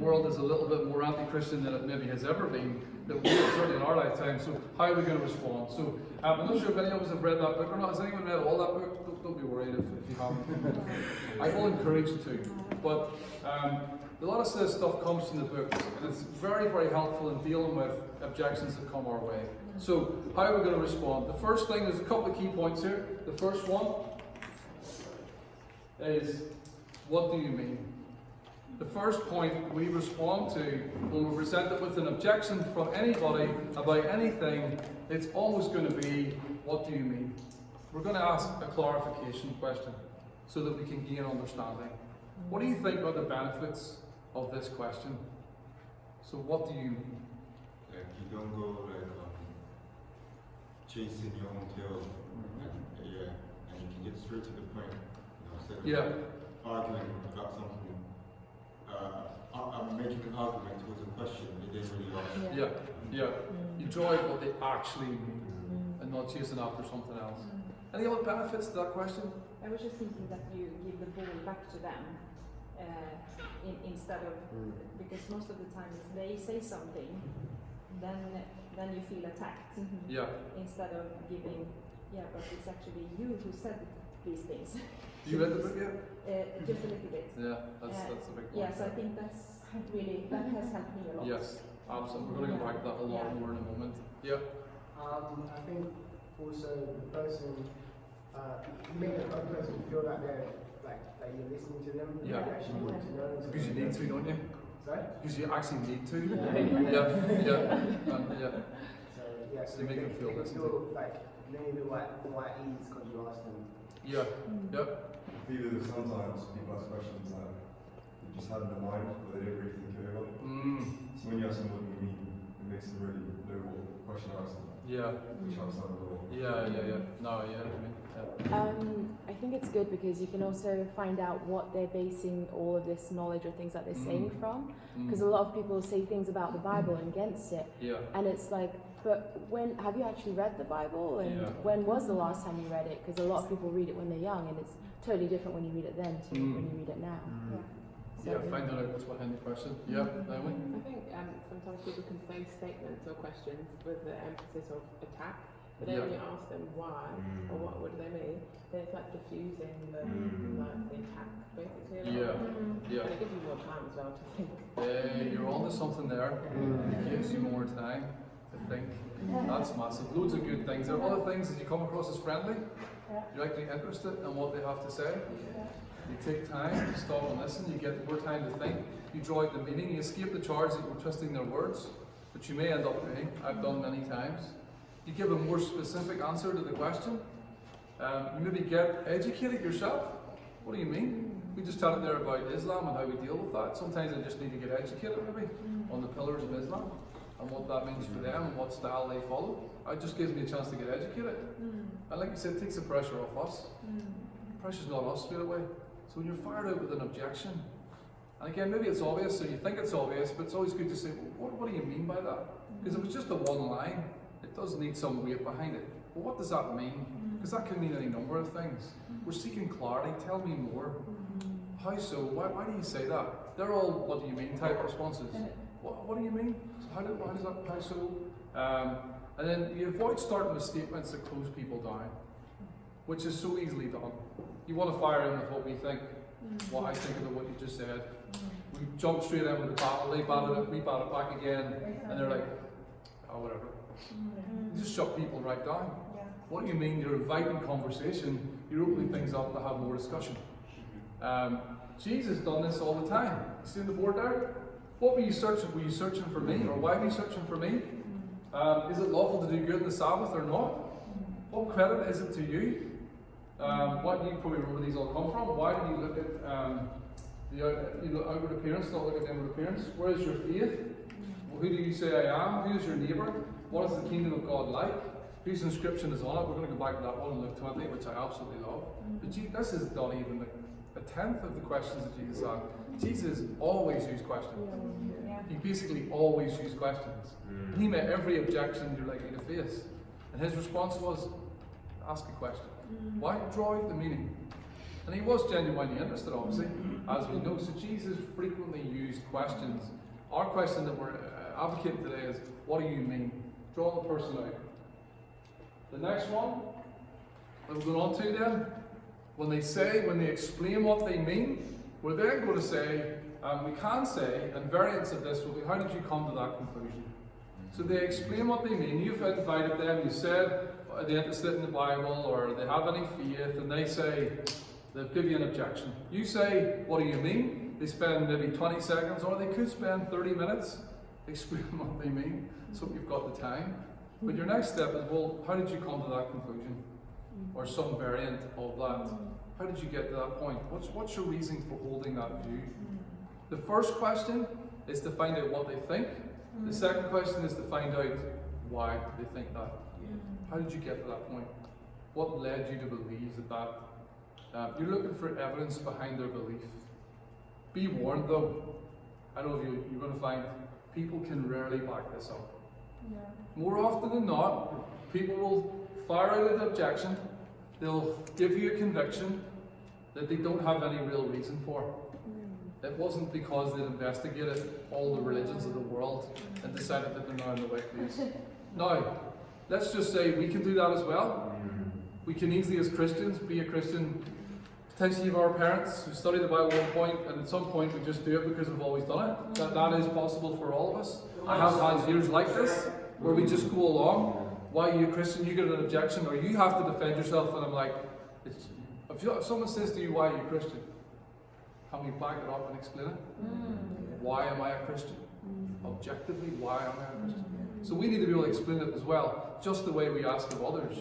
world is a little bit more anti-Christian than it maybe has ever been, that we certainly in our lifetime. So how are we going to respond? So I'm not sure if any of us have read that book or not. Has anyone read all that book? Don't be worried if you haven't. I will encourage you to. But a lot of this stuff comes from the books, and it's very, very helpful in dealing with objections that come our way. So how are we going to respond? The first thing, there's a couple of key points here. The first one is, what do you mean? The first point we respond to when we're presented with an objection from anybody about anything, it's always going to be, what do you mean? We're going to ask a clarification question so that we can gain understanding. What do you think are the benefits of this question? So what do you mean? Like you don't go chasing your own tail, and you can get straight to the point. Instead of arguing about something. I'm making an argument with a question that they really ask. You draw out what they actually mean and not chasing after something else. Any other benefits to that question? I was just thinking that you give the ball back to them instead of, because most of the time if they say something, then you feel attacked. Instead of giving, but it's actually you who said these things. You read the book yet? Just a little bit. Yeah, that's a big point. Yeah, so I think that has helped me a lot. Yes, absolutely. We're going to go back to that a lot more in a moment. Yeah. I think also the person, you make the other person feel that they're that you're listening to them. Yeah. You actually want to know. Because you need to, don't you? Sorry? Because you actually need to. So you make them feel listened to. Like maybe more at ease because you ask them. Yeah. I feel that sometimes people ask questions that they just had in their mind, but they didn't really think it over. So when you ask them what you mean, it makes them really know what question to ask them. Which helps them a little. I think it's good because you can also find out what they're basing all of this knowledge or things that they're saying from. Because a lot of people say things about the Bible and against it. And it's like, but when have you actually read the Bible? And when was the last time you read it? Because a lot of people read it when they're young, and it's totally different when you read it then to when you read it now. Find out what's behind the question. Naomi? I think sometimes people can say statements or questions with the emphasis of attack, but then when you ask them why or what do they mean, then it's like diffusing the attack basically. And it gives you more time as well to think. You're onto something there. It gives you more time to think. That's massive. Loads of good things. There are other things that you come across as friendly. You're actually interested in what they have to say. You take time to stop and listen. You get more time to think. You draw out the meaning. You escape the charge that you're twisting their words, which you may end up doing. I've done many times. You give a more specific answer to the question. You maybe get educated yourself. What do you mean? We just chatted there about Islam and how we deal with that. Sometimes I just need to get educated maybe on the pillars of Islam and what that means for them and what style they follow. It just gives me a chance to get educated. And like you said, it takes the pressure off us. Pressure's not us straight away. So when you're fired out with an objection, and again, maybe it's obvious, so you think it's obvious, but it's always good to say, well, what do you mean by that? Because if it's just a one line, it does need some weight behind it. Well, what does that mean? Because that can mean any number of things. We're seeking clarity. Tell me more. How so? Why do you say that? They're all what do you mean type responses. What do you mean? How so? And then you avoid starting with statements that close people down, which is so easily done. You want to fire in with what we think, what I think of what you just said. We jump straight in with the battle. They battle it, we battle back again, and they're like, oh, whatever. You just shut people right down. What do you mean? You're inviting conversation. You're opening things up to have more discussion. Jesus done this all the time. You see on the board there? What were you searching? Were you searching for me, or why were you searching for me? Is it lawful to do good on the Sabbath or not? What credit is it to you? What do you probably remember these all come from? Why did you look at the outward appearance, not look at the inward appearance? Where is your faith? Well, who do you say I am? Who is your neighbour? What is the kingdom of God like? Whose inscription is on it? We're going to go back to that one in Luke 20, which I absolutely love. But this is not even a tenth of the questions that Jesus had. Jesus always used questions. He basically always used questions. He met every objection you're likely to face. And his response was, ask a question. Why? Draw out the meaning. And he was genuinely interested, obviously, as we know. So Jesus frequently used used questions. Our question that we're advocating today is, what do you mean? Draw the person out. The next one, that we're going on to then, when they explain what they mean, we're then going to say, we can say, and variants of this will be, how did you come to that conclusion? So they explain what they mean. You've invited them, you said, are they interested in the Bible, or they have any faith, and they say, they'll give you an objection. You say, what do you mean? They spend maybe 20 seconds, or they could spend 30 minutes explaining what they mean, so you've got the time. But your next step is, well, how did you come to that conclusion? Or some variant of that. How did you get to that point? What's your reason for holding that view? The first question is to find out what they think. The second question is to find out why they think that. How did you get to that point? What led you to believe that? You're looking for evidence behind their belief. Be warned though, I know you're going to find people can rarely back this up. Yeah. More often than not, people will fire out an objection, they'll give you a conviction that they don't have any real reason for. It wasn't because they'd investigated all the religions of the world and decided that they're now in the right place. Now, let's just say we can do that as well. We can easily, as Christians, be a Christian. Potentially of our parents who studied the Bible at one point, and at some point we just do it because we've always done it. That is possible for all of us. I have had years like this, where we just go along. Why are you a Christian? You get an objection, or you have to defend yourself, and I'm like, if someone says to you, why are you a Christian? Can we back it up and explain it? Why am I a Christian? Objectively, why am I a Christian? So we need to be able to explain it as well, just the way we ask of others.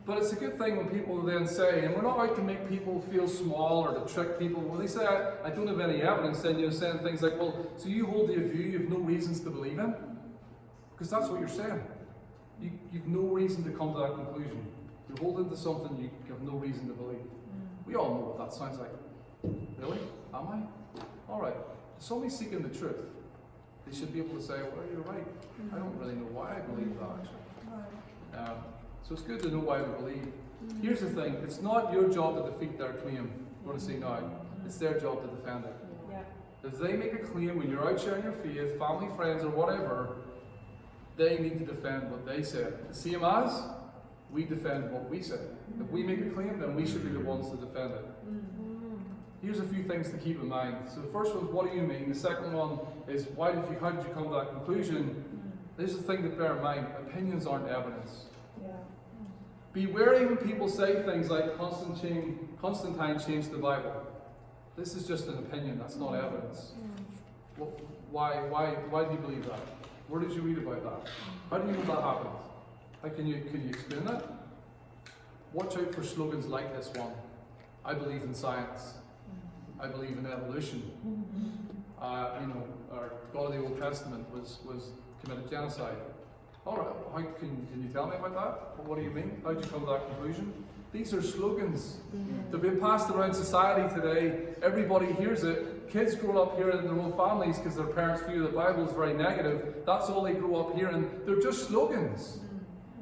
But it's a good thing when people then say, and we're not out to make people feel small or to trick people. When they say, I don't have any evidence, then you're saying things like, well, so you hold the view you have no reasons to believe in? Because that's what you're saying. You've no reason to come to that conclusion. You're holding to something you have no reason to believe. We all know what that sounds like. Really? Am I? Alright. If somebody's seeking the truth, they should be able to say, well, you're right. I don't really know why I believe that, actually. So it's good to know why we believe. Here's the thing, it's not your job to defeat their claim. We're going to say now, it's their job to defend it. Yeah. If they make a claim when you're out sharing your faith, family, friends, or whatever, they need to defend what they said. The same as we defend what we say. If we make a claim, then we should be the ones to defend it. Here's a few things to keep in mind. So the first one is, what do you mean? The second one is, how did you come to that conclusion? This is the thing to bear in mind. Opinions aren't evidence. Be wary when people say things like Constantine changed the Bible. This is just an opinion, that's not evidence. Well, why do you believe that? Where did you read about that? How do you know that happened? Can you explain that? Watch out for slogans like this one. I believe in science. I believe in evolution. Our God of the Old Testament was committed genocide. Alright, can you tell me about that? What do you mean? How did you come to that conclusion? These are slogans. They're being passed around society today. Everybody hears it. Kids grow up hearing it in their own families because their parents view the Bible as very negative. That's all they grow up hearing. They're just slogans.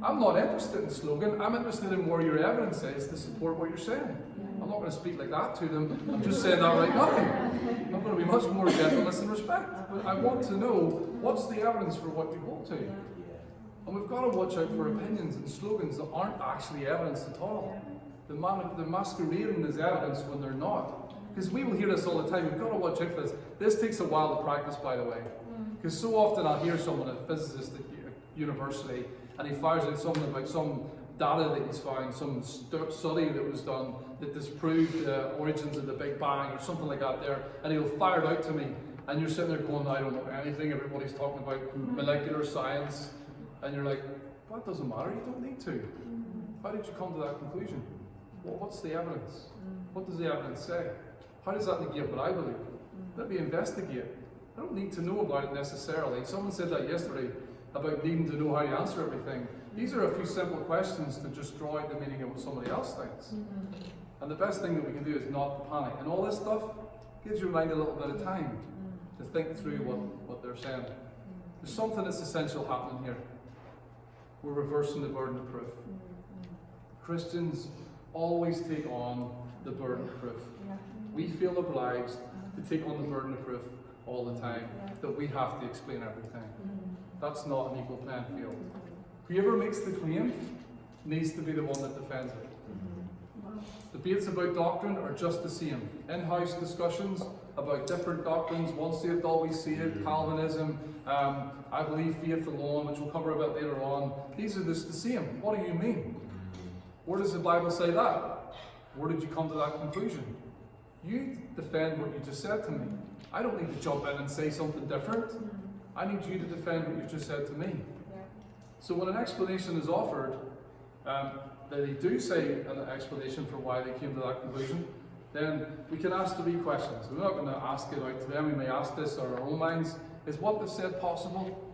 I'm not interested in slogan. I'm interested in where your evidence is to support what you're saying. I'm not going to speak like that to them. I'm just saying that right now. I'm going to be much more gentleness and respect. But I want to know, what's the evidence for what you hold to? And we've got to watch out for opinions and slogans that aren't actually evidence at all. They're masquerading as evidence when they're not. Because we will hear this all the time. We've got to watch out for this. This takes a while to practice, by the way. Because so often I'll hear someone, a physicist at university, and he fires out something about some data that he's found, some study that was done that disproved the origins of the Big Bang or something like that there, and he'll fire it out to me. And you're sitting there going, I don't know anything. Everybody's talking about molecular science. And you're like, well, it doesn't matter, you don't need to. How did you come to that conclusion? Well, what's the evidence? What does the evidence say? How does that negate what I believe? Let me investigate. I don't need to know about it necessarily. Someone said that yesterday about needing to know how to answer everything. These are a few simple questions to just draw out the meaning of what somebody else thinks. And the best thing that we can do is not panic. And all this stuff gives your mind a little bit of time to think through what they're saying. There's something that's essential happening here. We're reversing the burden of proof. Christians always take on the burden of proof. We feel obliged to take on the burden of proof all the time, that we have to explain everything. That's not an equal playing field. Whoever makes the claim needs to be the one that defends it. Debates about doctrine are just the same. In-house discussions about different doctrines, once saved, always saved, Calvinism, I believe faith alone, which we'll cover a bit later on. These are just the same. What do you mean? Where does the Bible say that? Where did you come to that conclusion? You defend what you just said to me. I don't need to jump in and say something different. I need you to defend what you just said to me. So when an explanation is offered, they do say an explanation for why they came to that conclusion, then we can ask the wee questions. We're not going to ask it out to them. We may ask this in our own minds. Is what they've said possible?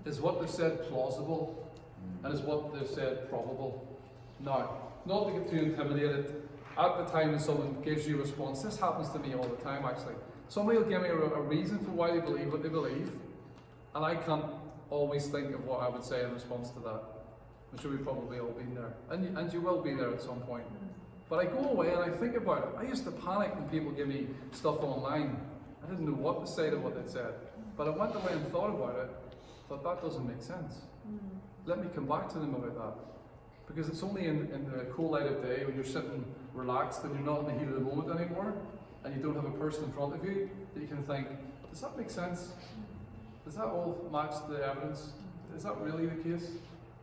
Is what they've said plausible? And is what they've said probable? Now, not to get too intimidated, at the time when someone gives you a response, this happens to me all the time actually. Somebody will give me a reason for why they believe what they believe, and I can't always think of what I would say in response to that. I'm sure we've probably all been there, and you will be there at some point. But I go away and I think about it. I used to panic when people give me stuff online. I didn't know what to say to what they'd said. But I went away and thought about it, thought that doesn't make sense. Let me come back to them about that. Because it's only in the cool light of day when you're sitting relaxed and you're not in the heat of the moment anymore, and you don't have a person in front of you, that you can think, does that make sense? Does that all match the evidence? Is that really the case?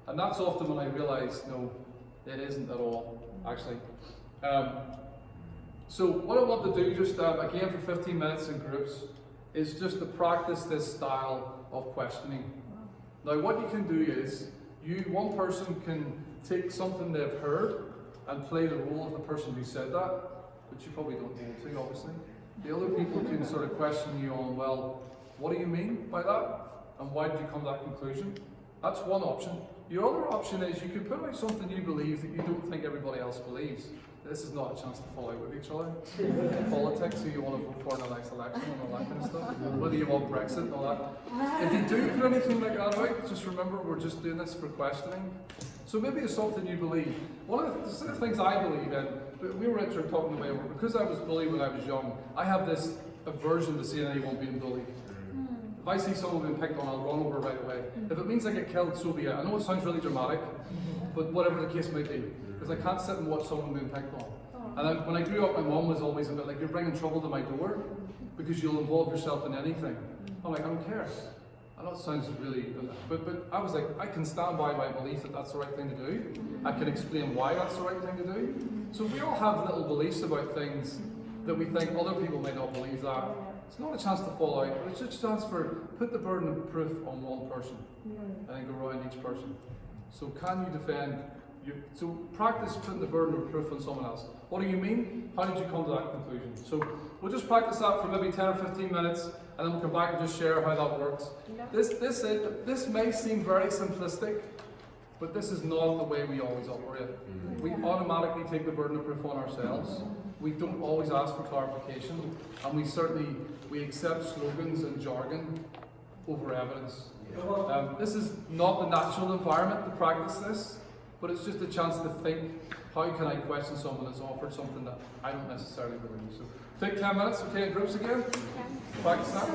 And that's often when I realise, no, it isn't at all, actually. So what I want to do, just again for 15 minutes in groups, is just to practice this style of questioning. Now what you can do is, one person can take something they've heard and play the role of the person who said that, which you probably don't need to, obviously. The other people can sort of question you on, well, what do you mean by that? And why did you come to that conclusion? That's one option. Your other option is you could put out something you believe that you don't think everybody else believes. This is not a chance to fall out with each other. Politics, who you want to vote for in the next election and all that kind of stuff. Whether you want Brexit and all that. If you do put anything like that out, just remember we're just doing this for questioning. So maybe it's something you believe. One of the sort of things I believe in, we were actually talking about, because I was bullied when I was young, I have this aversion to seeing anyone being bullied. If I see someone being picked on, I'll run over right away. If it means I get killed, so be it. I know it sounds really dramatic, but whatever the case may be. Because I can't sit and watch someone being picked on. And when I grew up, my mum was always a bit like, you're bringing trouble to my door because you'll involve yourself in anything. I'm like, I don't care. I know it sounds really, but I was like, I can stand by my belief that that's the right thing to do. I can explain why that's the right thing to do. So we all have little beliefs about things that we think other people may not believe that. It's not a chance to fall out, but it's just a chance for put the burden of proof on one person and then go around each person. So can you defend? So practice putting the burden of proof on someone else. What do you mean? How did you come to that conclusion? So we'll just practice that for maybe 10 or 15 minutes, and then we'll come back and just share how that works. This may seem very simplistic, but this is not the way we always operate. We automatically take the burden of proof on ourselves. We don't always ask for clarification, and we accept slogans and jargon over evidence. This is not the natural environment to practice this, but it's just a chance to think, how can I question someone that's offered something that I don't necessarily believe? So take 10 minutes, okay, in groups again. Practice that.